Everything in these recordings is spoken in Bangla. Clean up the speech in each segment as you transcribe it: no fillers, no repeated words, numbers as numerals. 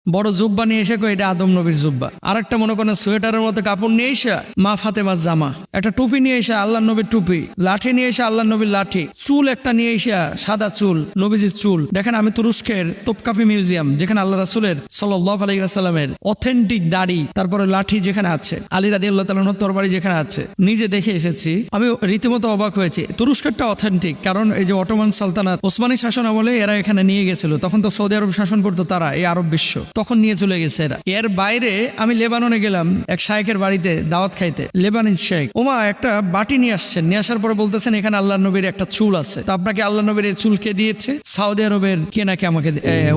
বড় জুব্বা নিয়ে এসে এটা আদম নবীর জুব্বা। আর একটা মনে করেন সোয়েটারের মতো কাপড় নিয়ে এসে মা ফাতেমার জামা, একটা টুপি নিয়ে এসে আল্লাহ নবীর টুপি, লাঠি নিয়ে এসে আল্লাহ নবীর লাঠি, চুল একটা নিয়ে এসে সাদা চুল, নবীজির চুল। দেখেন আমি তুরস্কের তোপকাপি মিউজিয়াম, যেখানে আল্লাহ রাসূলের সাল্লাল্লাহু আলাইহি ওয়াসাল্লামের অথেন্টিক দাড়ি, তারপরে লাঠি যেখানে আছে, আলী রাদিয়াল্লাহু তাআলার তরবারি যেখানে আছে, নিজে দেখে এসেছি। আমি রীতিমতো অবাক হয়েছি। তুরস্কেরটা অথেন্টিক, কারণ এই যে অটোমান সালতানাত ওসমানী শাসন আমলে এরা এখানে নিয়ে গেছিল। তখন তো সৌদি আরব শাসন করতো তারা, এই আরব বিশ্ব, তখন নিয়ে চলে গেছে এরা। এর বাইরে আমি লেবাননে গেলাম এক শায়েখের বাড়িতে দাওয়াত খাইতে, লেবানিজ শায়েখ। ওমা একটা বাটি নিয়ে আসছেন, নিয়ে আসার পরে বলতেছেন এখানে আল্লাহ নবীর একটা চুল আছে, তো আপনাকে আল্লাহ নবীর এই চুল কে দিয়েছে? সৌদি আরবের কে নাকি আমাকে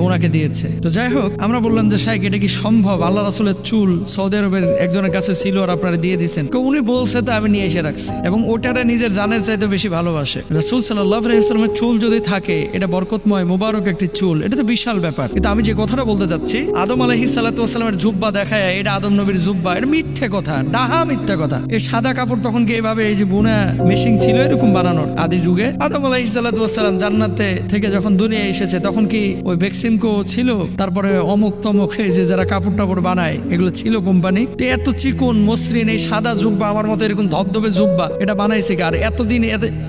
ওনাকে দিয়েছে। তো যাই হোক, আমরা বললাম যে শায়েখ এটা কি সম্ভব? আল্লাহ রাসূলের চুল সৌদি আরবের একজনের কাছে ছিল আর আপনারা দিয়ে দিয়েছেন? উনি বলছে তো আমি নিয়ে এসে রাখছি, এবং ওটারে নিজের জানের চাইতে বেশি ভালোবাসে। রাসূল সাল্লাল্লাহু আলাইহি ওয়াসাল্লামের চুল যদি থাকে, এটা বরকতময় মুবারক একটি চুল, এটা তো বিশাল ব্যাপার। কিন্তু আমি যে কথাটা বলতে যাচ্ছি, আদম আলাইহিস সালাতু ওয়াস সালামের জুব্বা দেখায় এটা আদম নবীর জুব্বা, এটা মিথ্যে কথা, ডাহা মিথ্যে কথা। এই সাদা কাপড় তখন কি এইভাবে এই যে বুনা মেশিন ছিল এরকম বানানোর আদি যুগে? আদম আলাইহিস সালাতু ওয়াস সালাম জান্নাতে থেকে যখন দুনিয়ায় এসেছে তখন কি ওই ভ্যাকসিনকো ছিল, তারপরে অমুক তমুক এই যে যারা কাপড় টাপড় বানায় এগুলো ছিল কোম্পানি? এত চিকন মসৃণ এই সাদা জুব্বা, আমার মতো এরকম ধবধবে জুব্বা, এটা বানাইছে আর এতদিন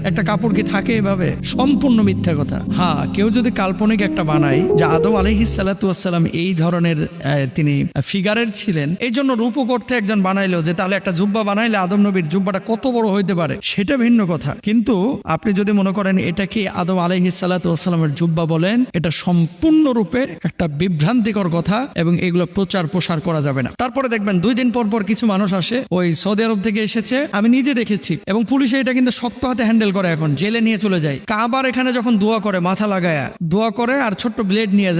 একটা কাপড় কি থাকে এভাবে? সম্পূর্ণ মিথ্যা কথা। হ্যাঁ, কেউ যদি কাল্পনিক একটা বানায় যে আদম আলাইহিস সালাতু ওয়াস সালাম এই ধরনের তিনি ফিগারের ছিলেন, এই জন্য রূপক একজন বানাইলো যে তাহলে একটা জুব্বা বানাইলে আদম নবীর জুব্বাটা কত বড় হইতে পারে, সেটা ভিন্ন কথা। কিন্তু আপনি যদি মনে করেন এটা কি আদম আলাইহিস সালাতু ওয়াস সালামের জুব্বা বলেন, এটা সম্পূর্ণরূপে একটা বিভ্রান্তিকর কথা, এবং এগুলো প্রচার প্রসার করা যাবে না। তারপরে দেখবেন 2 দিন পর পর কিছু মানুষ আসে, ওই সৌদি আরব থেকে এসেছে, আমি নিজে দেখেছি, এবং পুলিশে এটা কিন্তু শক্ত হাতে হ্যান্ডেল করে, এখন জেলে নিয়ে চলে যায়। কাবার এখানে যখন দোয়া করে, মাথা লাগায়া দোয়া করে আর ছোট্ট ব্লেড নিয়ে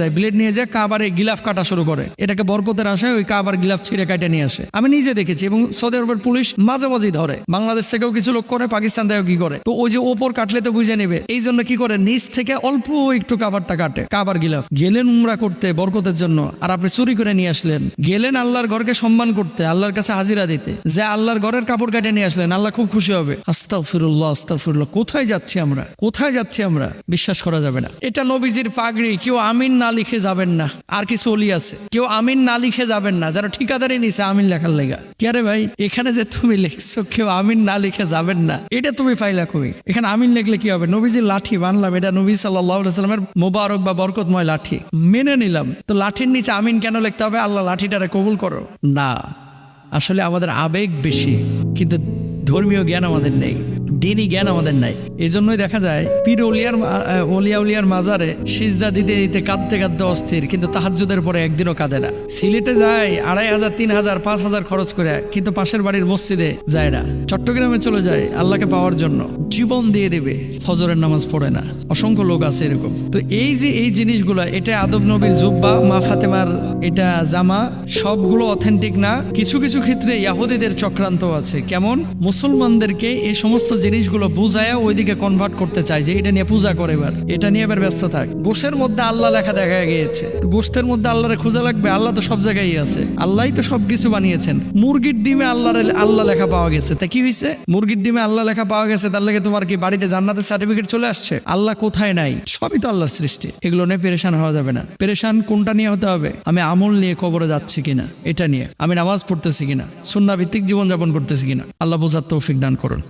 যায় কাবার এই গিলাফ কাটা শুরু করে, এটাকে বরকতের আশায় ওই কাবার গিলাফ ছিঁড়ে কাটে নিয়ে আসে। আমি নিজে দেখেছি, এবং সৌদি আরবের পুলিশ মাঝে মাঝেই ধরে, বাংলাদেশ থেকেও কিছু লোক করে, পাকিস্তান থেকেও কি করে। তো ওই যে ওপর কাটলে তো বুঝে নেবে, এই জন্য কি করে নিচ থেকে অল্প একটু কাবারটা কাটে, কাবার গিলাফ। গেলেন উমরা করতে বরকতের জন্য, আর আপনি চুরি করে নিয়ে আসলেন। গেলেন আল্লাহর ঘরকে সম্মান করতে, আল্লাহর কাছে হাজিরা দিতে, যে আল্লাহর ঘরের কাপড় কাটে নিয়ে আসলেন, আল্লাহ খুব খুশি হবে। আস্তাগফিরুল্লাহ আস্তাগফিরুল্লাহ। কোথায় যাচ্ছি আমরা, কোথায় যাচ্ছি আমরা? বিশ্বাস করা যাবে না। এটা নবীজির পাগড়ি, কেউ আমিন না লিখে যাবেন না। আর কিছু ওলি আছে, কেউ আমিন না লিখে যাবেন না, যারা ঠিকাদারি নিছে আমিন লেখার লেগা। কে ভাই, এখানে যে তুমি লিখছো কেউ আমিন না লিখে যাবেন না, এটা তুমি পাইলা কই? এখানে আমিন লিখলে কি হবে? নবীজির লাঠি বানলাম, এটা নবী সাল্লাল্লাহু আলাইহি ওয়াসাল্লামের মোবারক বা বরকতময় লাঠি, মেনে নিলাম। তো লাঠির নিচে আমিন কেন লিখতে হবে? আল্লাহ লাঠিটারে কবুল করো না। আসলে আমাদের আবেগ বেশি, কিন্তু ধর্মীয় জ্ঞান আমাদের নেই, দিনই জ্ঞান আমাদের নাই। এই জন্যই দেখা যায় পীর উলিয়ার মাজারে সিজদা দিতে দিতে কাঁদতে কাঁদতে অস্থির, কিন্তু তাহাজ্জুদের পরে একদিনও কাঁদে না। সিলেটে যায় 2500, 3000, 5000 খরচ করে, কিন্তু পাশের বাড়ির মসজিদে যায় না। চট্টগ্রামে চলে যায় আল্লাহকে পাওয়ার জন্য, জীবন দিয়ে দেবে, ফজরের নামাজ পড়ে না। অসংখ্য লোক আছে এরকম। তো এই যে এই জিনিসগুলো, এটা আদম নবীর জুব্বা, মা ফাতেমার এটা জামা, সবগুলো অথেন্টিক না। কিছু কিছু ক্ষেত্রে ইহুদিদের চক্রান্ত আছে। কেমন? মুসলমানদেরকে এই সমস্ত জিনিসগুলো বুঝায়া ওইদিকে কনভার্ট করতে চায় যে এটা নিয়ে পূজা করে, এবার এটা নিয়ে এবার ব্যস্ত থাক। গোশের মধ্যে আল্লাহ লেখা দেখা গিয়েছে, তো গোষ্ঠের মধ্যে আল্লাহরে খোঁজা লাগবে? আল্লাহ তো সব জায়গায় আছে, আল্লাহই তো সবকিছু বানিয়েছেন। মুরগির ডিমে আল্লাহ লেখা পাওয়া গেছে, তা কি হয়েছে? মুরগির ডিমে আল্লাহ লেখা পাওয়া গেছে, তার লেগে তোমার কি বাড়িতে জান্নাতের সার্টিফিকেট চলে আসছে? আল্লাহ কোথায় নাই? সবই তো আল্লাহর সৃষ্টি। এগুলো নিয়ে পেরেশান হওয়া যাবে না। পেরেশান কোনটা নিয়ে হতে হবে? আমি আমল নিয়ে কবরে যাচ্ছি কিনা, এটা নিয়ে। আমি নামাজ পড়তেছি কিনা, সুন্নাহ ভিত্তিক জীবনযাপন করতেছি কিনা। আল্লাহ বোঝার তৌফিক দান করুন।